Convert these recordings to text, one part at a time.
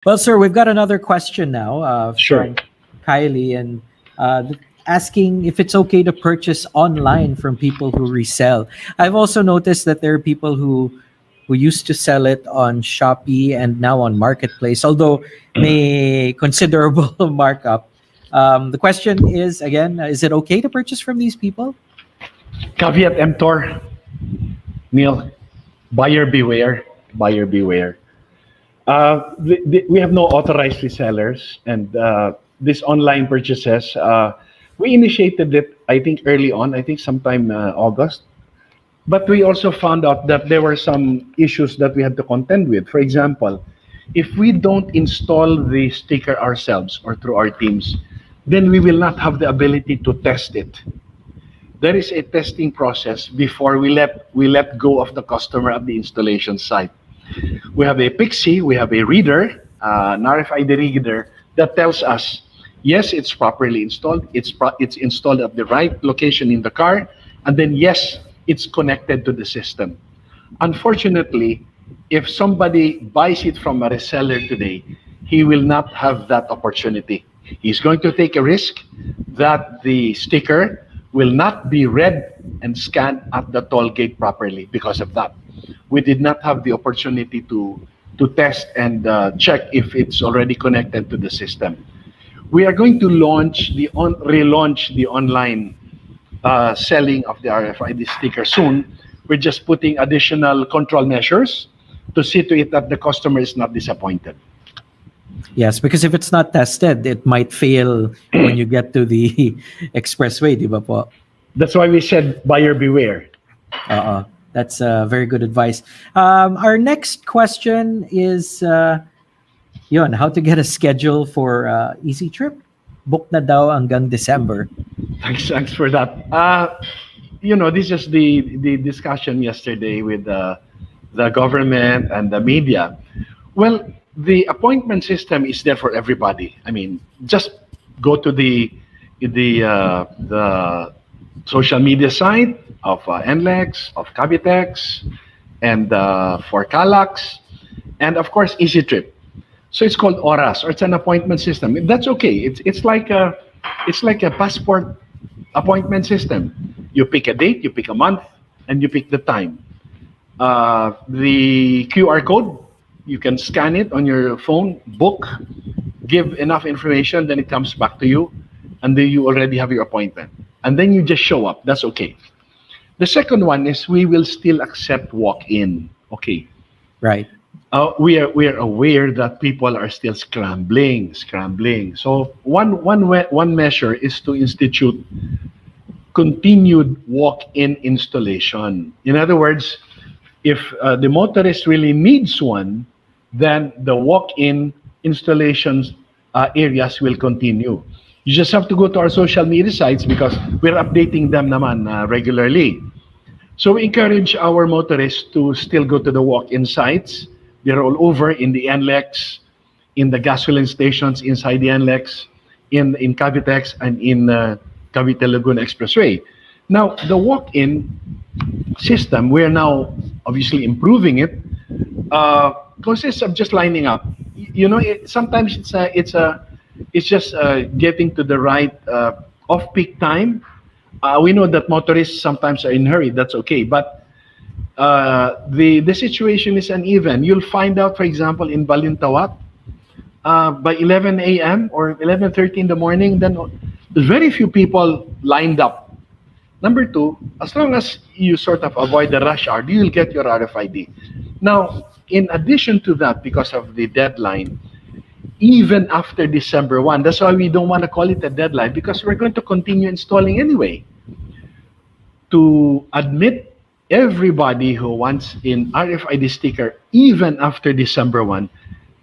Well, sir, we've got another question now Sure. from Kylie, and asking if it's okay to purchase online from people who resell. I've also noticed that there are people who used to sell it on Shopee and now on Marketplace, although may considerable markup. The question is again, is it okay to purchase from these people? Caveat emptor, Neil, buyer beware, buyer beware. We have no authorized resellers, and these online purchases, we initiated it, I think, early on, I think sometime August. But we also found out that there were some issues that we had to contend with. For example, if we don't install the sticker ourselves or through our teams, then we will not have the ability to test it. There is a testing process before we let go of the customer at the installation site. We have a Pixie, we have a reader, an RFID reader that tells us, yes, it's properly installed, it's installed at the right location in the car, and then yes, it's connected to the system. Unfortunately, if somebody buys it from a reseller today, he will not have that opportunity. He's going to take a risk that the sticker will not be read and scanned at the toll gate properly because of that. We did not have the opportunity to test and check if it's already connected to the system. We are going to relaunch the online selling of the RFID sticker soon. We're just putting additional control measures to see to it that the customer is not disappointed. Yes, because if it's not tested, it might fail when you get to the expressway, di ba po? That's why we said buyer beware. That's very good advice. Our next question is how to get a schedule for Easytrip. Book na daw hanggang December. Thanks for that. This is the discussion yesterday with the government and the media. Well, the appointment system is there for everybody. I mean, just go to the social media site of NLEX, of CAVITEX, and for CALAX, and of course Easytrip. So it's called Oras, or it's an appointment system. That's okay. It's like a passport appointment system. You pick a date, you pick a month, and you pick the time. The QR code, you can scan it on your phone, book, give enough information, then it comes back to you, and then you already have your appointment. And then you just show up. That's okay. The second one is we will still accept walk-in. Okay. Right. We are aware that people are still scrambling. So one measure is to institute continued walk-in installation. In other words, if the motorist really needs one, then the walk-in installations areas will continue. You just have to go to our social media sites because we're updating them naman regularly. So we encourage our motorists to still go to the walk-in sites. They're all over in the NLEX, in the gasoline stations inside the NLEX, in CAVITEX, and in Cavite Laguna Expressway. Now, the walk-in system, we're now obviously improving it. Consists of just lining up. Sometimes it's just getting to the right off-peak time. We know that motorists sometimes are in a hurry. That's okay, but the situation is uneven. You'll find out, for example, in Balintawak, by 11 a.m. or 11:30 in the morning, then very few people lined up. Number two, as long as you sort of avoid the rush hour, you'll get your RFID. Now, in addition to that, because of the deadline, even after December 1, that's why we don't want to call it a deadline, because we're going to continue installing anyway. To admit everybody who wants an RFID sticker, even after December 1,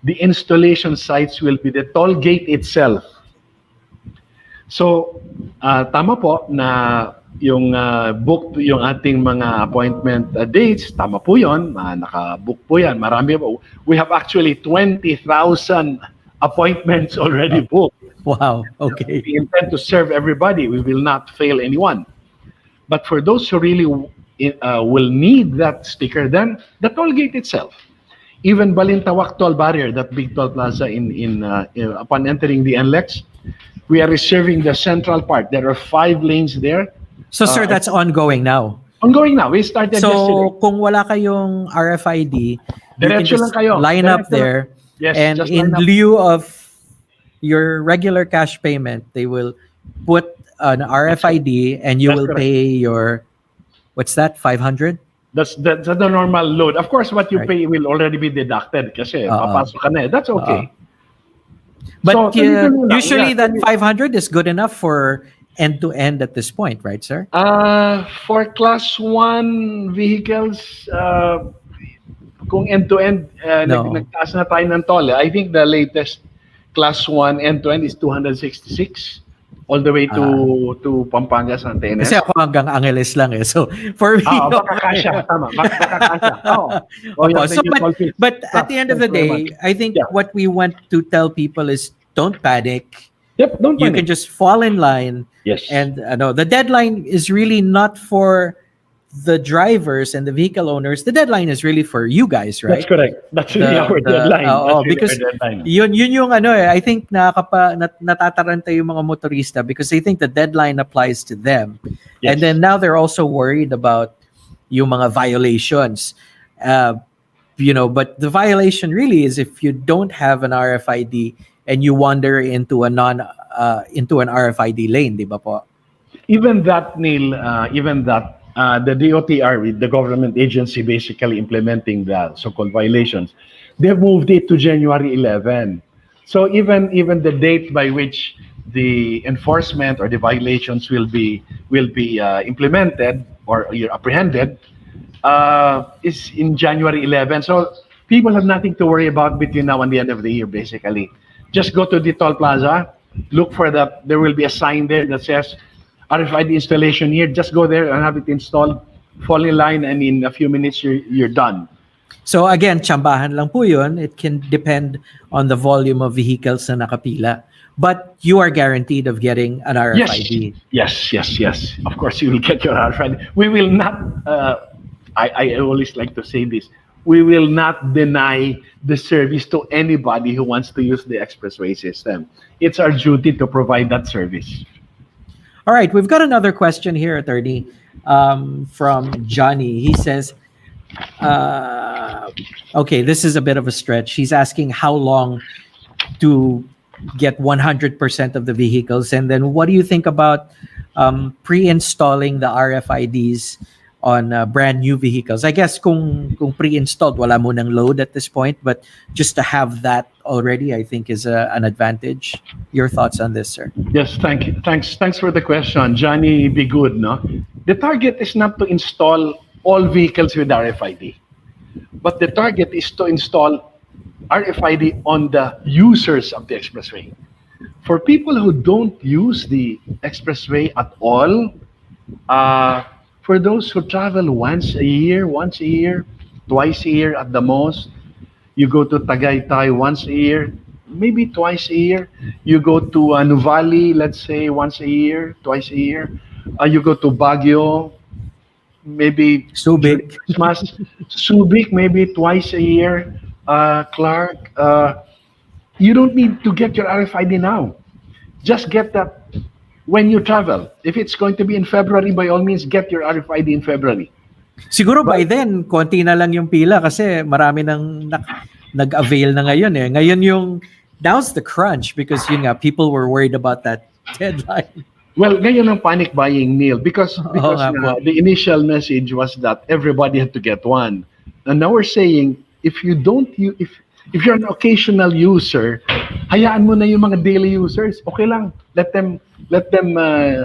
the installation sites will be the toll gate itself. So, tama po na yung book yung ating mga appointment dates, tama po yun, naka-book po yan, marami po. We have actually 20,000 appointments already booked. Wow, okay. We intend to serve everybody. We will not fail anyone. But for those who really will need that sticker, then the toll gate itself. Even Balintawak toll barrier, that big toll plaza upon entering the NLEX, we are reserving the central part. There are 5 lanes there. So sir, that's ongoing now. Ongoing now. We started So yesterday. kung wala kayong RFID, you can Diretso lang just kayo. line up Diretso lang. there, Yes, and just in line up. lieu of your regular cash payment, they will put an RFID and you That's will correct. pay your, what's that, 500? That's the normal load. Of course, what you Right. pay will already be deducted kasi papasok ka na eh. That's okay. But tuloy-tuloy lang. usually Yeah, that 500 is good enough for end-to-end at this point, right, sir? For class 1 vehicles, kung end-to-end, No. nagtaas na tayo ng toll. I think the latest class 1 end-to-end is 266 all the way to Pampanga, Santa Ines. Kasi ako hanggang Angeles lang eh. So for me, Baka kasya. Tama. Baka kasya. Opo. Yeah, So, thank you, toll fees. but at the end of the Thanks very day, much. I think Yeah. what we want to tell people is don't panic. Yep, don't You panic. can just fall in line. Yes. And the deadline is really not for the drivers and the vehicle owners. The deadline is really for you guys, right? That's correct. That's really our deadline. Oo, That's really because our deadline. yun yung I think natataranta yung mga motorista because they think the deadline applies to them. Yes. And then now they're also worried about yung mga violations. But the violation really is if you don't have an RFID and you wander into an RFID lane, di ba po? Even that, Neil, the DOTR, with the government agency basically implementing the so-called violations, they've moved it to January 11. So even the date by which the enforcement or the violations will be implemented or apprehended is in January 11. So people have nothing to worry about between now and the end of the year, basically. Just go to the toll plaza, look for that. There will be a sign there that says RFID installation here. Just go there and have it installed, fall in line, and in a few minutes you're done. So again, tsambahan lang po yun. It can depend on the volume of vehicles na nakapila. But you are guaranteed of getting an RFID. Yes. Of course, you will get your RFID. We will not. I always like to say this. We will not deny the service to anybody who wants to use the expressway system. It's our duty to provide that service. All right, we've got another question here, Attorney, from Johnny. He says, okay, this is a bit of a stretch. He's asking how long to get 100% of the vehicles. And then what do you think about pre-installing the RFIDs on brand new vehicles? I guess kung pre-installed, wala mo nang load at this point, but just to have that already, I think is an advantage. Your thoughts on this, sir? Yes, thank you. Thanks for the question, Johnny. Be good, no? The target is not to install all vehicles with RFID, but the target is to install RFID on the users of the expressway. For people who don't use the expressway at all, for those who travel once a year, twice a year at the most, you go to Tagaytay once a year, maybe twice a year. You go to Nuvali, let's say once a year, twice a year. You go to Baguio, maybe Subic. Christmas. Subic, maybe twice a year. Clark, you don't need to get your RFID now. Just get that when you travel. If it's going to be in February, by all means, get your RFID in February. Siguro by then, konti na lang yung pila kasi marami nang nag-avail na ngayon eh. Ngayon now's the crunch because people were worried about that deadline. Well, ngayon ang panic buying, Neil, because the initial message was that everybody had to get one. And now we're saying, if you're an occasional user, hayaan mo na yung mga daily users. Okay lang. Let them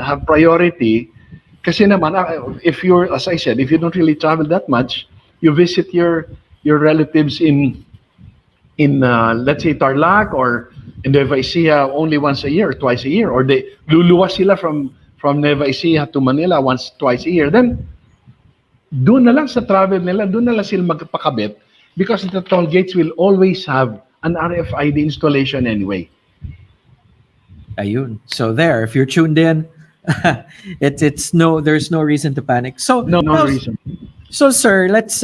have priority. Kasi naman, if you're, as I said, if you don't really travel that much, you visit your relatives in let's say Tarlac or in Nueva Ecija only once a year or twice a year, or they luluwas sila from Nueva Ecija to Manila twice a year, then doon na lang sa travel nila, doon na lang sila magpakabit because the toll gates will always have an RFID installation anyway. Ayun. So there, if you're tuned in, there's no reason to panic. So No reason. So sir, let's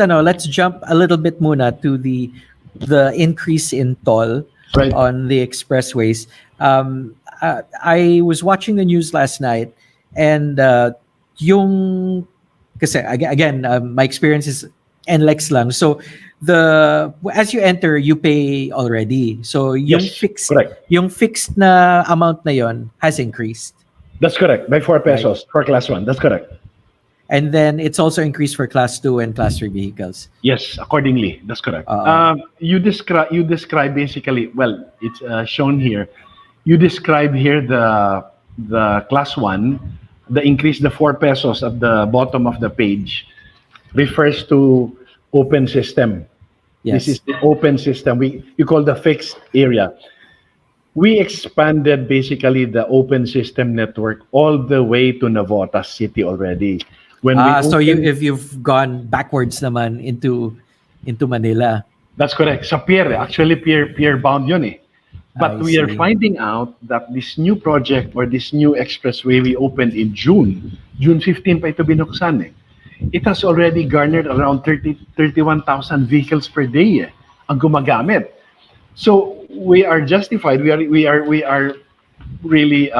jump a little bit muna to the the increase in toll Right. on the expressways. I was watching the news last night, and yung kasi again, my experience is NLEX lang. So the as you enter, you pay already. So Yes, correct. yung fixed na amount na yon has increased, That's correct. By 4 right? pesos for class 1. That's correct. And then it's also increased for class 2 and class 3 vehicles. Yes, accordingly. That's correct. You describe basically, well, it's shown here. You describe here the class 1, the increase, the 4 pesos at the bottom of the page refers to open system. This Yes. is the open system. You call the fixed area. We expanded basically the open system network all the way to Navotas City already. When we So opened, if you've gone backwards naman into Manila. that's correct. Sa pier, actually pier bound yun eh. But I we are see. finding out that this new project or this new expressway we opened in June 15 pa ito binuksan eh. It has already garnered around 31,000 vehicles per day eh, ang gumagamit. So we are justified. We are really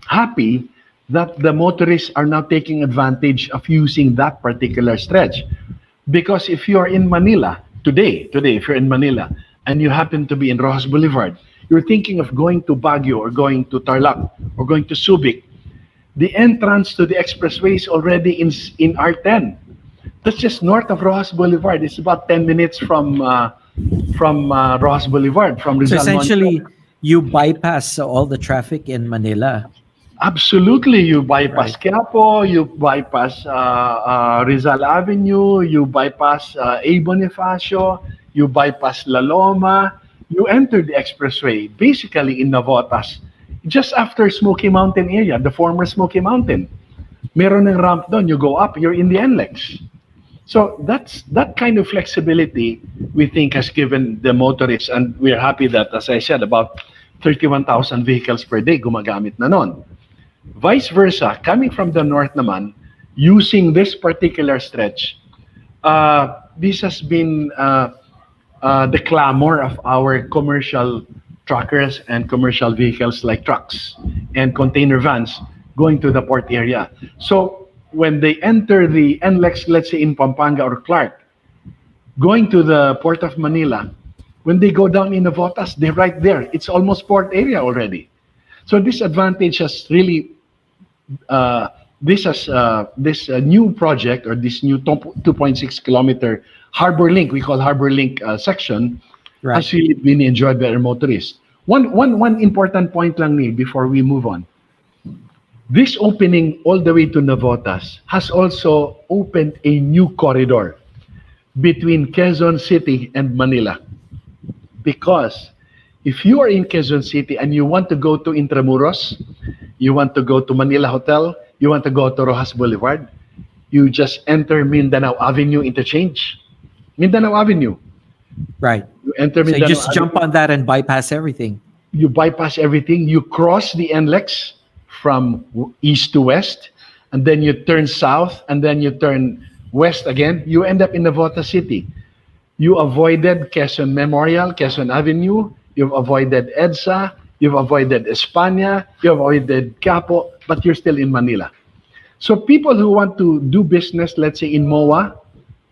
happy that the motorists are now taking advantage of using that particular stretch. Because if you are in Manila today, if you're in Manila and you happen to be in Rojas Boulevard, you're thinking of going to Baguio or going to Tarlac or going to Subic, the entrance to the expressway is already in R10. That's just north of Rojas Boulevard. It's about 10 minutes from Rojas Boulevard, from So Rizal. essentially, you bypass all the traffic in Manila. Absolutely, you bypass Right. Quiapo, you bypass Rizal Avenue, you bypass A. Bonifacio, you bypass La Loma, you enter the expressway, basically in Navotas, just after Smoky Mountain area, the former Smoky Mountain. Meron ng ramp doon, you go up, you're in the NLEX. So that kind of flexibility we think has given the motorists, and we're happy that, as I said, about 31,000 vehicles per day gumagamit na nun. Vice versa, coming from the north naman, using this particular stretch, this has been the clamor of our commercial truckers and commercial vehicles like trucks and container vans going to the port area. So when they enter the NLEX, let's say in Pampanga or Clark, going to the Port of Manila, when they go down in Navotas, they're right there. It's almost port area already. So this advantage has really, this new project or this new 2.6 kilometer Harbor Link, we call Harbor Link section, Right. has really been enjoyed by our motorists. One important point lang Neil, before we move on. This opening all the way to Navotas has also opened a new corridor between Quezon City and Manila. Because if you are in Quezon City and you want to go to Intramuros, you want to go to Manila Hotel, you want to go to Rojas Boulevard, you just enter Mindanao Avenue interchange. Mindanao Avenue. Right. You enter So you Mindanao just jump Avenue, on that and bypass everything. you bypass everything, you cross the NLEX from east to west, and then you turn south, and then you turn west again, you end up in Navotas City. You avoided Quezon Memorial, Quezon Avenue, you've avoided EDSA, you've avoided España, you've avoided Capo, but you're still in Manila. So people who want to do business, let's say in MOA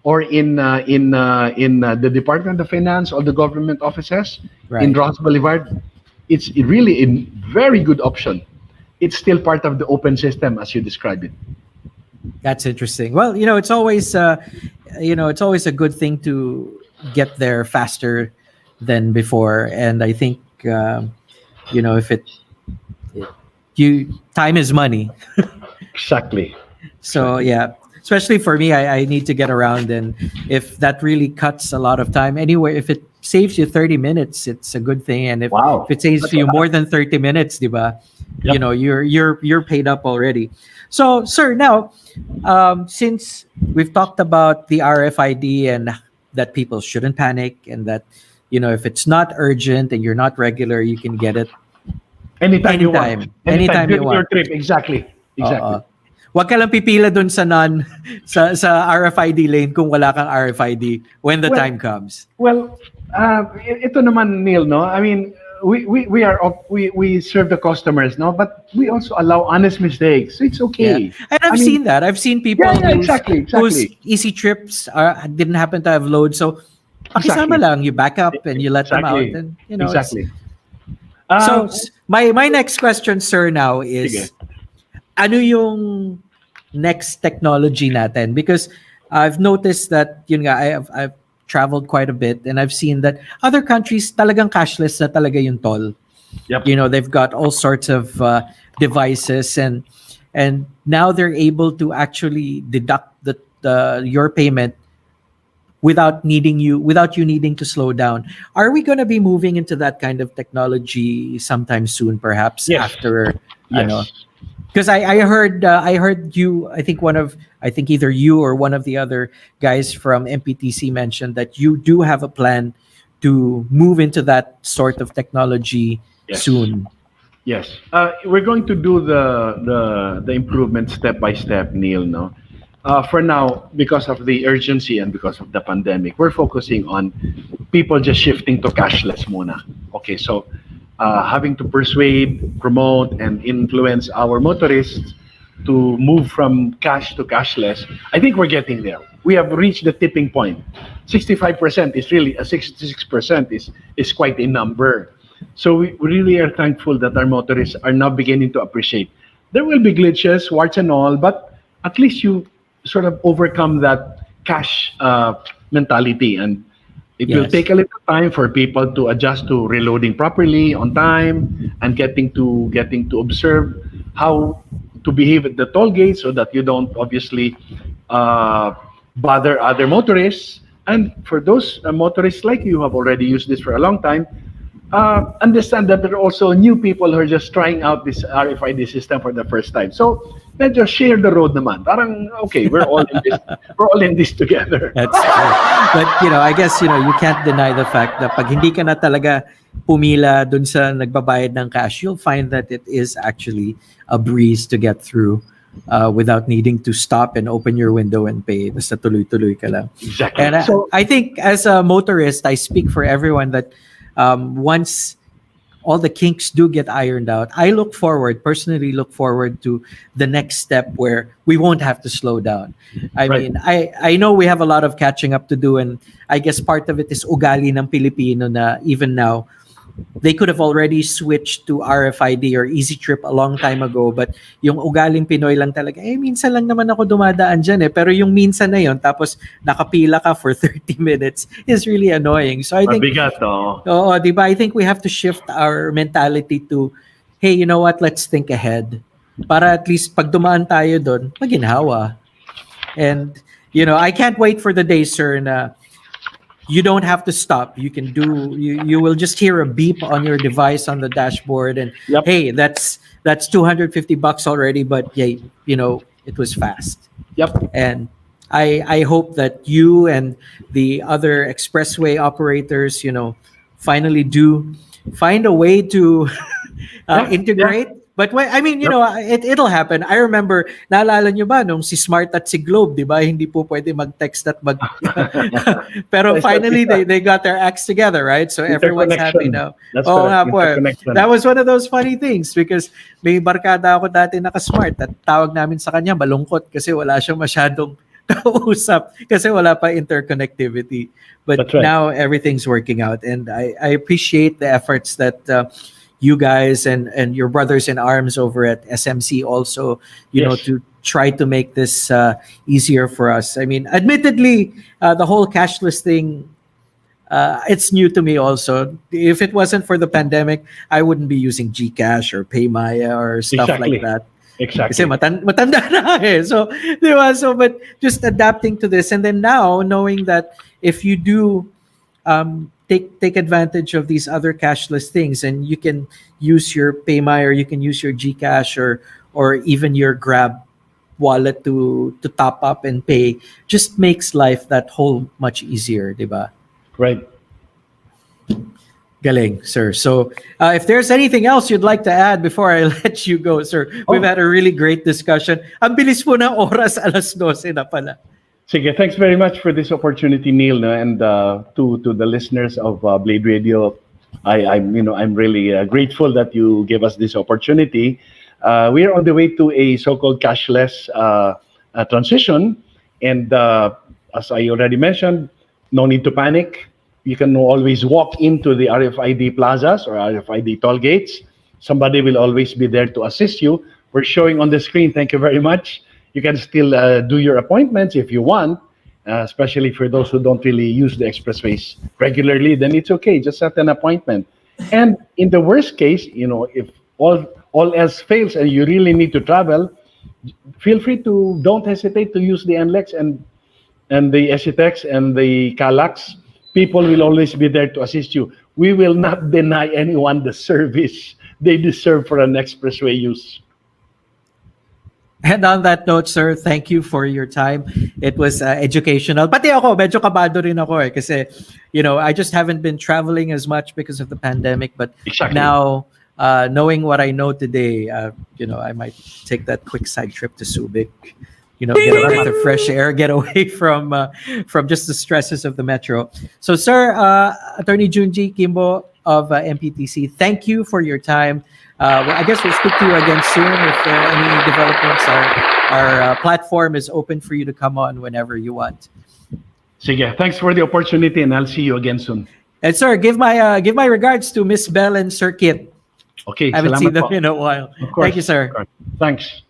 or in the Department of Finance or the government offices in Right. Ross Boulevard, it's really a very good option. It's still part of the open system as you described it. That's interesting. Well, it's always it's always a good thing to get there faster than before, and I think if time is money. Exactly. So yeah, especially for me, I need to get around, and if that really cuts a lot of time, anyway, if it saves you 30 minutes, it's a good thing, and Wow. if it saves That's you a lot. more than 30 minutes, diba? Yep. You're paid up already. So, sir, now since we've talked about the RFID and that people shouldn't panic, and that if it's not urgent and you're not regular, you can get it Anytime you anytime, want. anytime you during your want. trip. Exactly. Exactly. Uh, Wag ka lang pipila dun sa sa RFID lane kung wala kang RFID when the Well, time comes. Well, ito naman, Neil, no? I mean, we serve the customers, no? But we also allow honest mistakes. So it's Yeah. okay. And I I've mean, seen that. I've seen yeah, people yeah, exactly, whose exactly, easy trips didn't happen to have load. So pakisama exactly, lang, you back up and you let them out, exactly, and it's exactly. so Um, my next question, sir, now sige. is ano yung next technology natin? Because I've noticed that yun nga, I've traveled quite a bit and I've seen that other countries talagang cashless na talaga yung toll. Yep. They've got all sorts of devices, and now they're able to actually deduct the your payment without you needing to slow down. Are we going to be moving into that kind of technology sometime soon, perhaps Yes. after ano? Yes. Because I heard you, I think either you or one of the other guys from MPTC mentioned that you do have a plan to move into that sort of technology Yes. soon. Yes. We're going to do the improvement step by step, Neil. No. For now, because of the urgency and because of the pandemic, we're focusing on people just shifting to cashless muna. Okay, so having to persuade, promote, and influence our motorists to move from cash to cashless, I think we're getting there. We have reached the tipping point. 65% is really, 66% is quite a number. So we really are thankful that our motorists are now beginning to appreciate. There will be glitches, warts and all, but at least you sort of overcome that cash mentality, and it will Yes. take a little time for people to adjust to reloading properly on time and getting to observe how to behave at the toll gate so that you don't obviously uh, bother other motorists. And for those motorists like you who have already used this for a long time, understand that there are also new people who are just trying out this RFID system for the first time. So medyo share the road naman. Parang okay, we're all in this. We're all in this together. That's true. But I guess you can't deny the fact that pag hindi ka na talaga pumila dun sa nagbabayad ng cash, you'll find that it is actually a breeze to get through without needing to stop and open your window and pay. Basta tuloy-tuloy ka lang. Exactly. And So I think as a motorist, I speak for everyone that once all the kinks do get ironed out, I personally look forward to the next step where we won't have to slow down. I Right. mean, I know we have a lot of catching up to do, and I guess part of it is ugali ng Pilipino na even now, they could have already switched to RFID or Easytrip a long time ago, but yung ugaling Pinoy lang talaga, minsan lang naman ako dumadaan dyan pero yung minsan na yun, tapos nakapila ka for 30 minutes is really annoying. So I think, mabigat, oh. di ba? I think we have to shift our mentality to, hey, you know what? Let's think ahead. Para at least pag dumaan tayo doon, maginhawa. And, I can't wait for the day, sir, na you don't have to stop. You can you will just hear a beep on your device on the dashboard and Yep. hey, that's $250 already, but yeah, it was fast. Yep. And I hope that you and the other expressway operators, finally do find a way to Yeah, integrate. But I mean, it'll happen. I remember, naalala nyo ba nung si Smart at si Globe, di ba? Hindi po pwede mag-text at Pero finally, they got their acts together, right? So everyone's happy now. That's Oo nga correct. po. Interconnection. That was one of those funny things because may barkada ako dati naka-Smart at tawag namin sa kanya malungkot kasi wala siyang masyadong kausap kasi wala pa interconnectivity. But That's right. now everything's working out, and I appreciate the efforts that you guys and your brothers in arms over at SMC also, Yes. to try to make this easier for us. I mean, admittedly, the whole cashless thing, it's new to me also. If it wasn't for the pandemic, I wouldn't be using GCash or PayMaya or stuff Exactly. like that. Exactly. Kasi matanda na eh. So, di ba? So, but just adapting to this, and then now knowing that if you do take advantage of these other cashless things, and you can use your PayMy or you can use your GCash or even your Grab wallet to top up and pay, just makes life that whole much easier, di ba? Right. Galing, sir. So, if there's anything else you'd like to add before I let you go, sir, we've had a really great discussion. Ang bilis po ng oras, 12:00 na pala. Sige, thanks very much for this opportunity, Neil, no? And to the listeners of Blade Radio. I'm really grateful that you gave us this opportunity. We are on the way to a so-called cashless transition, and as I already mentioned, no need to panic. You can always walk into the RFID plazas or RFID toll gates. Somebody will always be there to assist you. We're showing on the screen. Thank you very much. You can still do your appointments if you want, especially for those who don't really use the expressways regularly. Then it's okay. Just set an appointment. And in the worst case, if all else fails and you really need to travel, feel free to don't hesitate to use the NLEX and the SCTEX and the CALAX. People will always be there to assist you. We will not deny anyone the service they deserve for an expressway use. And on that note, sir, thank you for your time. It was educational. Pati ako, medyo kabado rin ako kasi, I just haven't been traveling as much because of the pandemic. But Exactly. Now, knowing what I know today, I might take that quick side trip to Subic. Get a breath of fresh air, get away from just the stresses of the metro. So, sir, Attorney Junji Quimbo of MPTC, thank you for your time. I guess we'll speak to you again soon if there are any developments. Our platform is open for you to come on whenever you want. Sige, thanks for the opportunity, and I'll see you again soon. And sir, give my regards to Miss Bell and Sir Kit. Okay, I haven't seen them salamat po. in a while. Of course, Thank you, sir. of course. Thanks.